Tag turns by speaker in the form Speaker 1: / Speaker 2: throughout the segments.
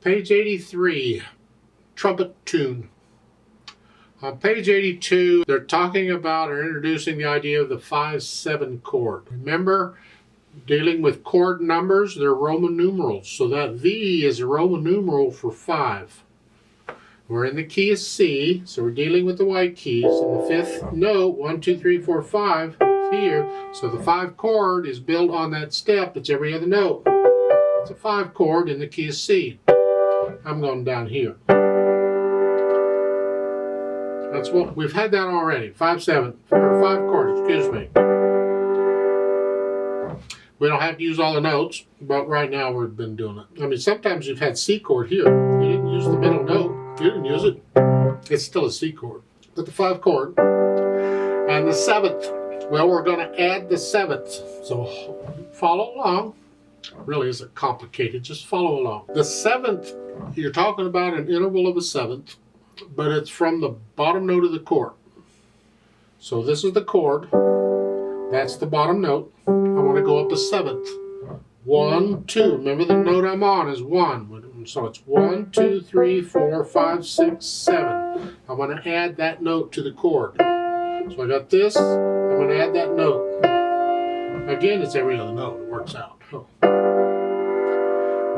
Speaker 1: Page 83, Trumpet Tune. On page 82, they're talking about or introducing the idea of the 5/7 chord. Remember, dealing with chord numbers, they're Roman numerals. So that V is a Roman numeral for 5. We're in the key of C, so we're dealing with the white keys. And the fifth note, 1, 2, 3, 4, 5, is here. So the 5 chord is built on that step. It's every other note. It's a 5 chord in the key of C. I'm going down here. That's what we've had that already. 5/7 or 5 chords. Excuse me. We don't have to use all the notes, but right now we've been doing it. I mean, sometimes you've had C chord here. You didn't use the middle note. You didn't use it. It's still a C chord. But the 5 chord and the 7th. Well, we're going to add the 7th. So follow along. It really isn't complicated. Just follow along. The 7th. You're talking about an interval of a 7th, but it's from the bottom note of the chord. So this is the chord. That's the bottom note. I want to go up a 7th. 1, 2. Remember the note I'm on is 1. So it's 1, 2, 3, 4, 5, 6, 7. I want to add that note to the chord. So I got this. I'm going to add that note. Again, it's every other note. It works out.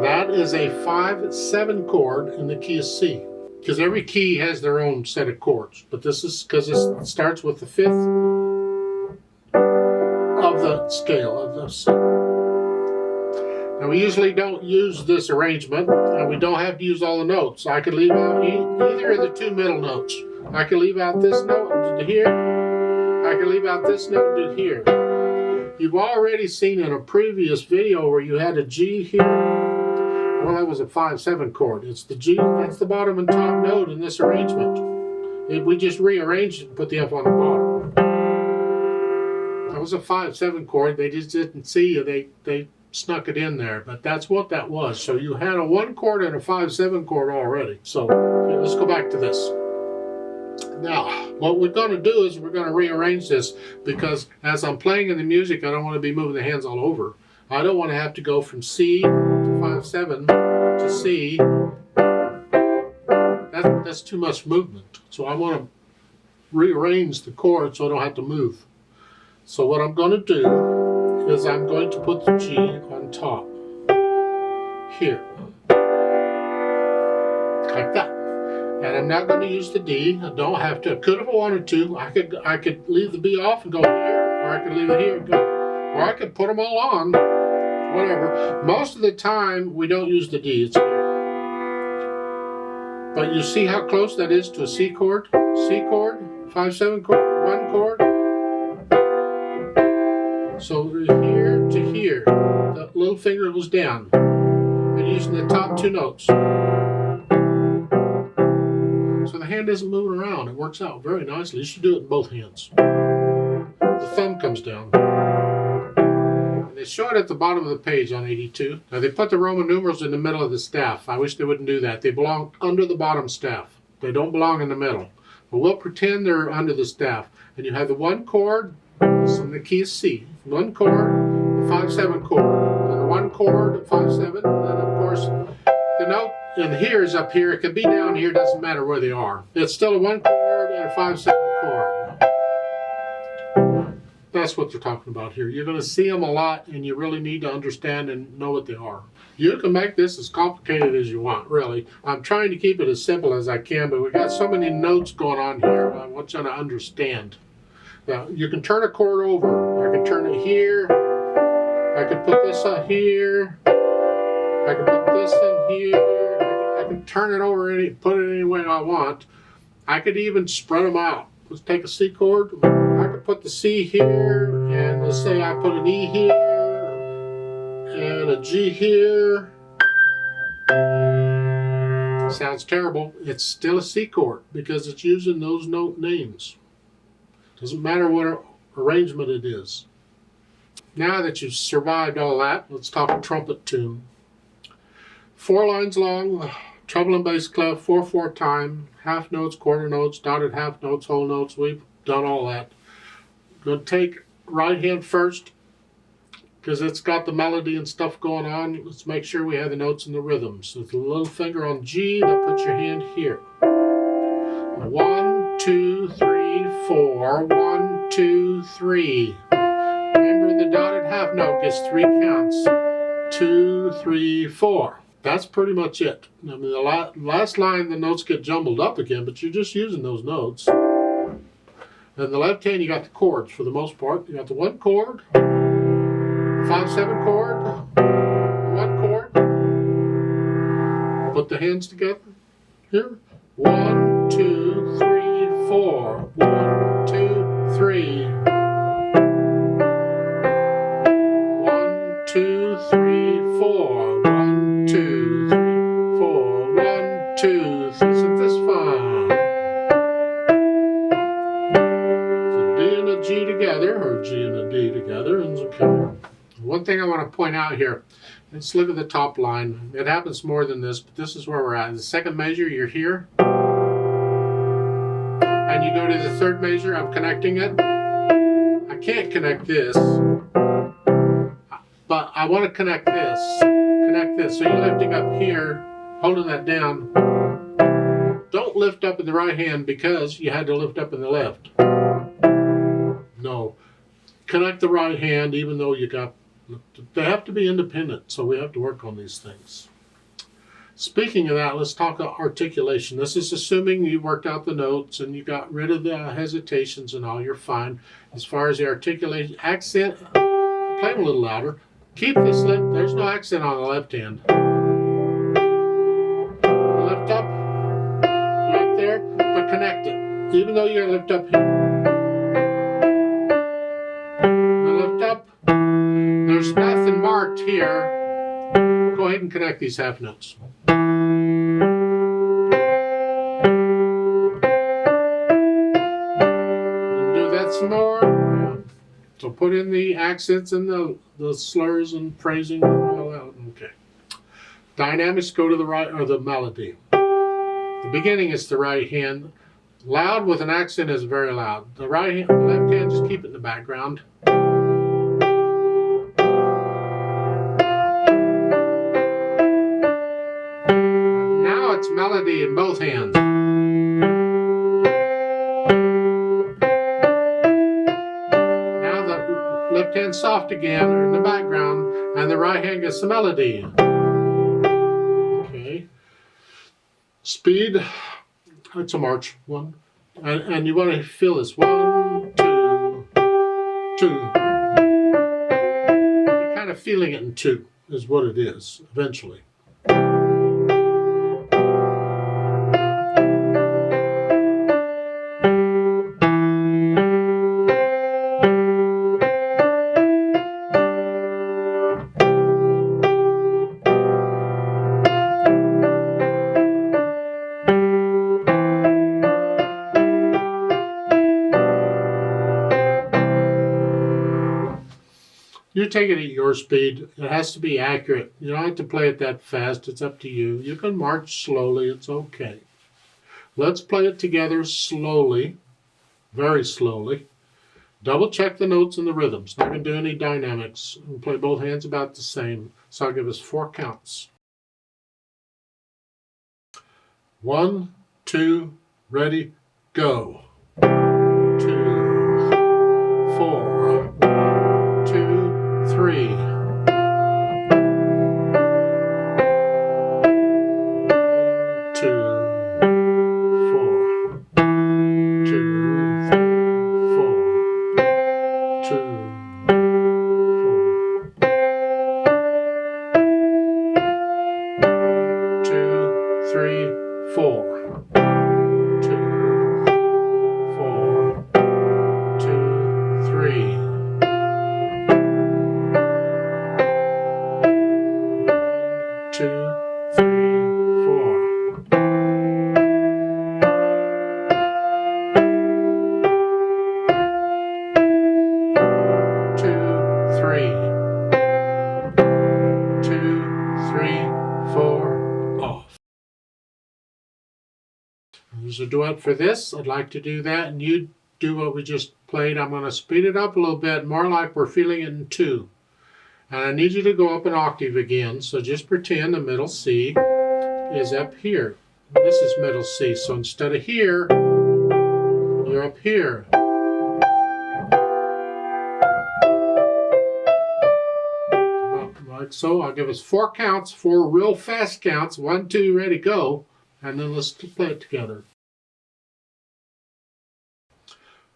Speaker 1: That is a 5/7 chord in the key of C. Because every key has their own set of chords. But this is because it starts with the 5th of the scale of the C. Now we usually don't use this arrangement, and we don't have to use all the notes. I could leave out either of the 2 middle notes. I could leave out this note and do here. I could leave out this note and do here. You've already seen in a previous video where you had a G here. Well, that was a 5/7 chord. It's the G, that's the bottom and top note in this arrangement. We just rearranged it and put the F on the bottom. That was a 5/7 chord. They just didn't see you. They snuck it in there, but that's what that was. So you had a 1 chord and a 5/7 chord already. So here, let's go back to this. Now, what we're going to do is we're going to rearrange this because as I'm playing in the music, I don't want to be moving the hands all over. I don't want to have to go from C to 5/7 to C. That's too much movement. So I want to rearrange the chord so I don't have to move. So what I'm going to do is I'm going to put the G on top. Here. Like that. And I'm not going to use the D. I don't have to. I could if I wanted to. I could leave the B off and go here, or I could leave it here and go, or I could put them all on. Whatever. Most of the time, we don't use the D. It's here. But you see how close that is to a C chord? C chord, 5/7 chord, 1 chord. So here to here, the little finger goes down. And using the top 2 notes. So the hand isn't moving around. It works out very nicely. You should do it in both hands. The thumb comes down. They show it at the bottom of the page on 82. Now they put the Roman numerals in the middle of the staff. I wish they wouldn't do that. They belong under the bottom staff. They don't belong in the middle. But we'll pretend they're under the staff. And you have the 1 chord, it's in the key of C. 1 chord, the 5/7 chord. And the 1 chord, 5/7. And then of course, the note in here is up here. It can be down here. Doesn't matter where they are. It's still a 1 chord and a 5/7 chord. That's what they're talking about here. You're going to see them a lot, and you really need to understand and know what they are. You can make this as complicated as you want, really. I'm trying to keep it as simple as I can, but we've got so many notes going on here. I want you to understand. Now, you can turn a chord over. I can turn it here. I can put this on here. I can put this in here. I can turn it over, put it any way I want. I could even spread them out. Let's take a C chord. I could put the C here, and let's say I put an E here, and a G here. Sounds terrible. It's still a C chord because it's using those note names. Doesn't matter what arrangement it is. Now that you've survived all that, let's talk a trumpet tune. 4 lines long, treble and bass clef, 4/4 time, half notes, quarter notes, dotted half notes, whole notes. We've done all that. Going to take right hand first, because it's got the melody and stuff going on. Let's make sure we have the notes and the rhythms. So with the little finger on G, then put your hand here. 1, 2, 3, 4. 1, 2, 3. Remember, the dotted half note gets 3 counts. 2, 3, 4. That's pretty much it. I mean, the last line, the notes get jumbled up again, but you're just using those notes. Then the left hand, you got the chords for the most part. You got the 1 chord, 5/7 chord, 1 chord. Put the hands together here. 1, 2, 3, 4. 1, 2, 3. 1, 2, 3, 4. 1, 2, 3, 4. 1, 2, 3. Isn't this fun? So D and a G together, or G and a D together, and it's okay. One thing I want to point out here, let's look at the top line. It happens more than this, but this is where we're at. The second measure, you're here. And you go to the third measure, I'm connecting it. I can't connect this, but I want to connect this. Connect this. So you're lifting up here, holding that down. Don't lift up in the right hand because you had to lift up in the left. No. Connect the right hand even though you got, they have to be independent, so we have to work on these things. Speaking of that, let's talk about articulation. This is assuming you worked out the notes and you got rid of the hesitations and all, you're fine. As far as the articulation, accent, play them a little louder. Keep this lip, there's no accent on the left hand. Lift up, right there, but connect it. Even though you're lift up here. Lift up, there's nothing marked here. Go ahead and connect these half notes. Do that some more. So put in the accents and the slurs and phrasing and all that. Okay. Dynamics go to the right, or the melody. The beginning is the right hand. Loud with an accent is very loud. The right hand, the left hand, just keep it in the background. Now it's melody in both hands. Now the left hand soft again, or in the background, and the right hand gets the melody. Okay. Speed, it's a march. 1, and you want to feel this. 1, 2, 2. You're kind of feeling it in 2 is what it is eventually. You take it at your speed. It has to be accurate. You don't have to play it that fast. It's up to you. You can march slowly. It's okay. Let's play it together slowly, very slowly. Double check the notes and the rhythms. Not going to do any dynamics. We'll play both hands about the same. So I'll give us 4 counts. 1, 2, ready, go. 2, 4. 1, 2, 3. 4, off. There's a duet for this. I'd like to do that, and you do what we just played. I'm going to speed it up a little bit, more like we're feeling it in 2. And I need you to go up an octave again, so just pretend the middle C is up here. This is middle C, so instead of here, you're up here. Like so. I'll give us 4 counts, 4 real fast counts. 1, 2, ready, go. And then let's play it together.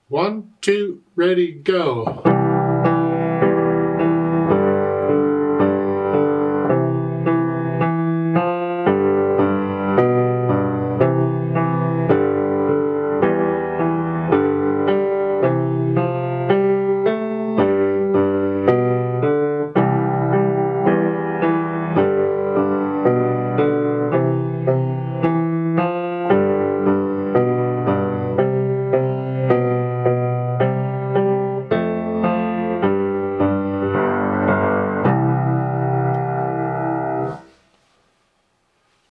Speaker 1: 1, 2, ready, go.